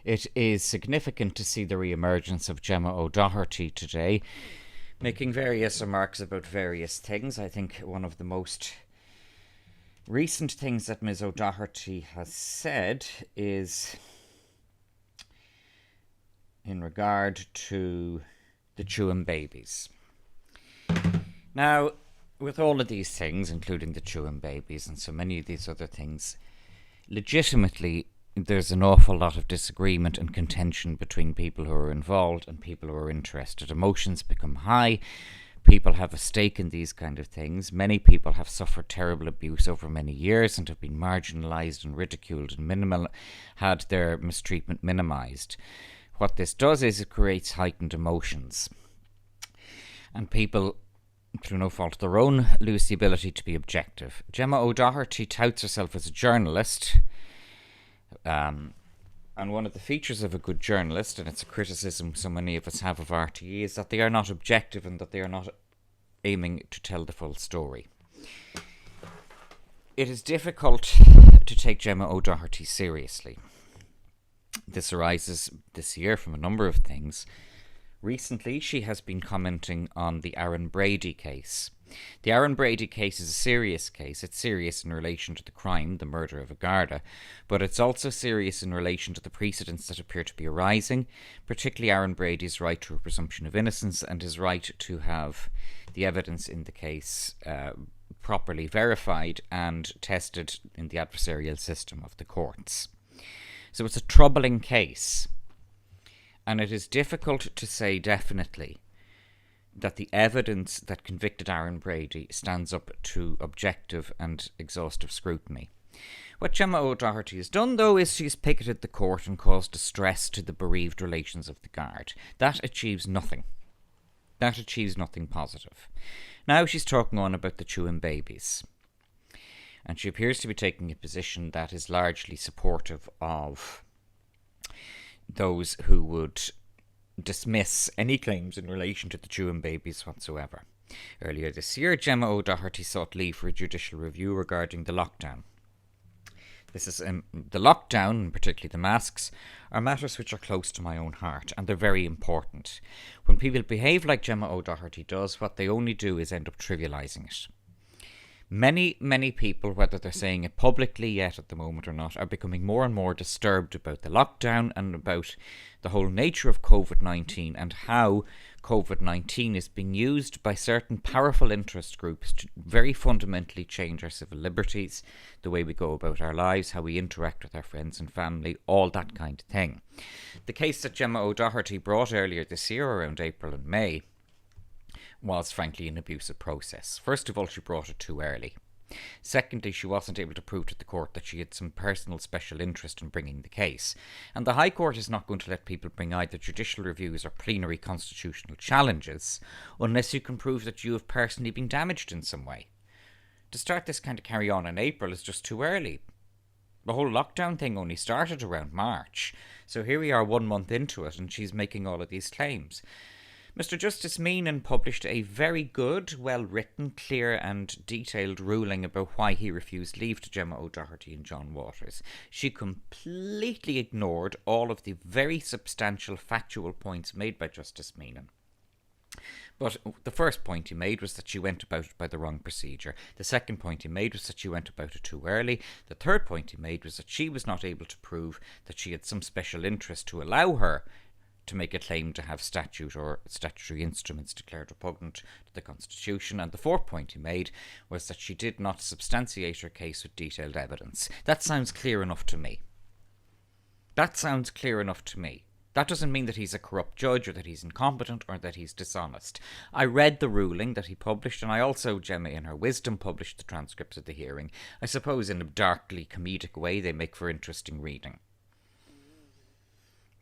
It is significant to see the re-emergence of Gemma O'Doherty today, making various remarks about various things. I think one of the most recent things that Ms. O'Doherty has said is in regard to the chewing babies. Now, with all of these things, including the chewing babies and so many of these other things, legitimately there's an awful lot of disagreement and contention between people who are involved and people who are interested. Emotions become high. People have a stake in these kind of things. Many people have suffered terrible abuse over many years and have been marginalised and ridiculed and had their mistreatment minimised. What this does is it creates heightened emotions. And people, through no fault of their own, lose the ability to be objective. Gemma O'Doherty touts herself as a journalist. And one of the features of a good journalist, and it's a criticism so many of us have of RTE, is that they are not objective and that they are not aiming to tell the full story. It is difficult to take Gemma O'Doherty seriously. This arises this year from a number of things. Recently, she has been commenting on the Aaron Brady case. The Aaron Brady case is a serious case. It's serious in relation to the crime, the murder of a Garda, but it's also serious in relation to the precedents that appear to be arising, particularly Aaron Brady's right to a presumption of innocence and his right to have the evidence in the case properly verified and tested in the adversarial system of the courts. So it's a troubling case, and it is difficult to say definitely that the evidence that convicted Aaron Brady stands up to objective and exhaustive scrutiny. What Gemma O'Doherty has done, though, is she's picketed the court and caused distress to the bereaved relations of the guard. That achieves nothing. That achieves nothing positive. Now she's talking on about the chewing babies. And she appears to be taking a position that is largely supportive of those who would dismiss any claims in relation to the chewing babies whatsoever. Earlier this year, Gemma O'Doherty sought leave for a judicial review regarding the lockdown. This is the lockdown, and particularly the masks, are matters which are close to my own heart, and they're very important. When people behave like Gemma O'Doherty does, what they only do is end up trivialising it. Many people, whether they're saying it publicly yet at the moment or not, are becoming more and more disturbed about the lockdown and about the whole nature of COVID-19 and how COVID-19 is being used by certain powerful interest groups to very fundamentally change our civil liberties, the way we go about our lives, how we interact with our friends and family, all that kind of thing. The case that Gemma O'Doherty brought earlier this year, around April and May, was frankly an abusive process. First of all, she brought it too early. Secondly, she wasn't able to prove to the court that she had some personal special interest in bringing the case. And the High Court is not going to let people bring either judicial reviews or plenary constitutional challenges unless you can prove that you have personally been damaged in some way. To start this kind of carry on in April is just too early. The whole lockdown thing only started around March. So here we are 1 month into it and she's making all of these claims. Mr. Justice Meenan published a very good, well-written, clear and detailed ruling about why he refused leave to Gemma O'Doherty and John Waters. She completely ignored all of the very substantial factual points made by Justice Meenan. But the first point he made was that she went about it by the wrong procedure. The second point he made was that she went about it too early. The third point he made was that she was not able to prove that she had some special interest to allow her to make a claim to have statute or statutory instruments declared repugnant to the Constitution. And the fourth point he made was that she did not substantiate her case with detailed evidence. That sounds clear enough to me. That doesn't mean that he's a corrupt judge or that he's incompetent or that he's dishonest. I read the ruling that he published, and I also, Gemma in her wisdom, published the transcripts of the hearing. I suppose in a darkly comedic way they make for interesting reading.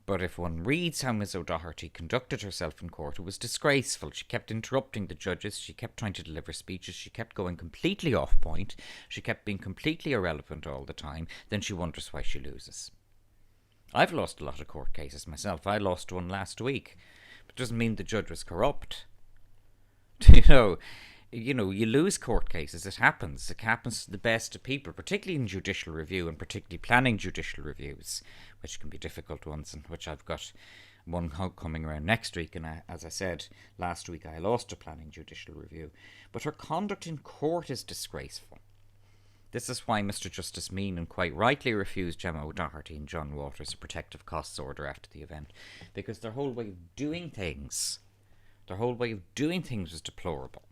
But if one reads how Ms. O'Doherty conducted herself in court, it was disgraceful. She kept interrupting the judges, she kept trying to deliver speeches, she kept going completely off point, she kept being completely irrelevant all the time, then she wonders why she loses. I've lost a lot of court cases myself. I lost one last week. But it doesn't mean the judge was corrupt. You know, You know, you lose court cases. It happens. It happens to the best of people, particularly in judicial review and particularly planning judicial reviews, which can be difficult ones, and which I've got one coming around next week. And as I said last week, I lost a planning judicial review. But her conduct in court is disgraceful. This is why Mr. Justice Meehan quite rightly refused Gemma O'Doherty and John Walters a protective costs order after the event, because their whole way of doing things, was deplorable.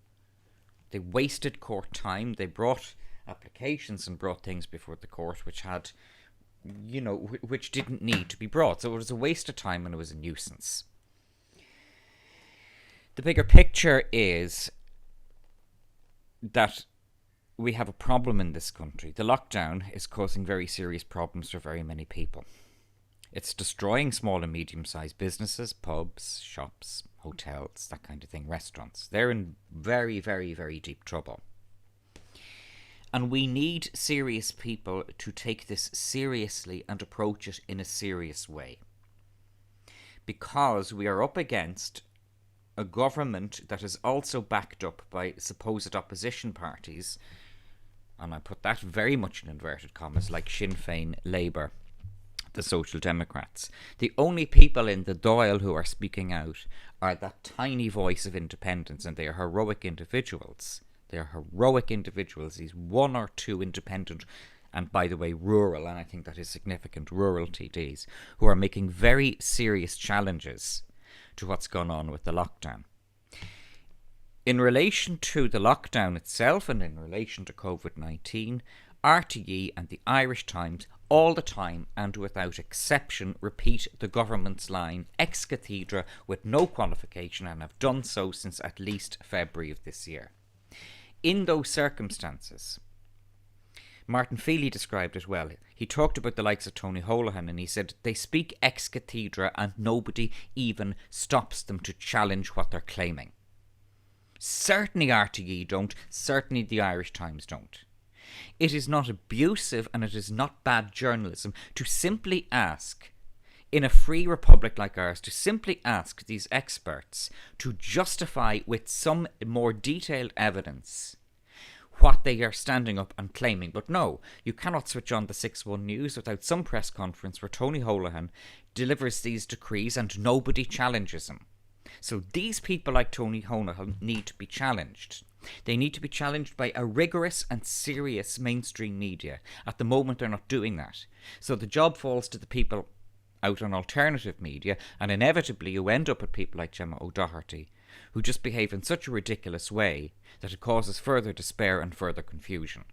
They wasted court time. They brought applications and brought things before the court which had, which didn't need to be brought. So it was a waste of time and it was a nuisance. The bigger picture is that we have a problem in this country. The lockdown is causing very serious problems for very many people. It's destroying small and medium-sized businesses, pubs, shops, hotels, that kind of thing, restaurants. They're in very, very, very deep trouble. And we need serious people to take this seriously and approach it in a serious way. Because we are up against a government that is also backed up by supposed opposition parties, and I put that very much in inverted commas, like Sinn Féin, Labour, the Social Democrats. The only people in the Dáil who are speaking out are that tiny voice of independence, and they are heroic individuals. They are heroic individuals, these one or two independent, and by the way, rural, and I think that is significant, rural TDs, who are making very serious challenges to what's gone on with the lockdown. In relation to the lockdown itself and in relation to COVID-19, RTE and the Irish Times all the time and without exception repeat the government's line ex cathedra with no qualification, and have done so since at least February of this year. In those circumstances, Martin Feely described it well. He talked about the likes of Tony Holohan, and he said they speak ex cathedra and nobody even stops them to challenge what they're claiming. Certainly RTE don't, certainly the Irish Times don't. It is not abusive and it is not bad journalism to simply ask, in a free republic like ours, to simply ask these experts to justify with some more detailed evidence what they are standing up and claiming. But no, you cannot switch on the 6-1 News without some press conference where Tony Holohan delivers these decrees and nobody challenges him. So these people like Tony Holohan need to be challenged. They need to be challenged by a rigorous and serious mainstream media. At the moment, they're not doing that. So the job falls to the people out on alternative media, and inevitably you end up with people like Gemma O'Doherty, who just behave in such a ridiculous way that it causes further despair and further confusion.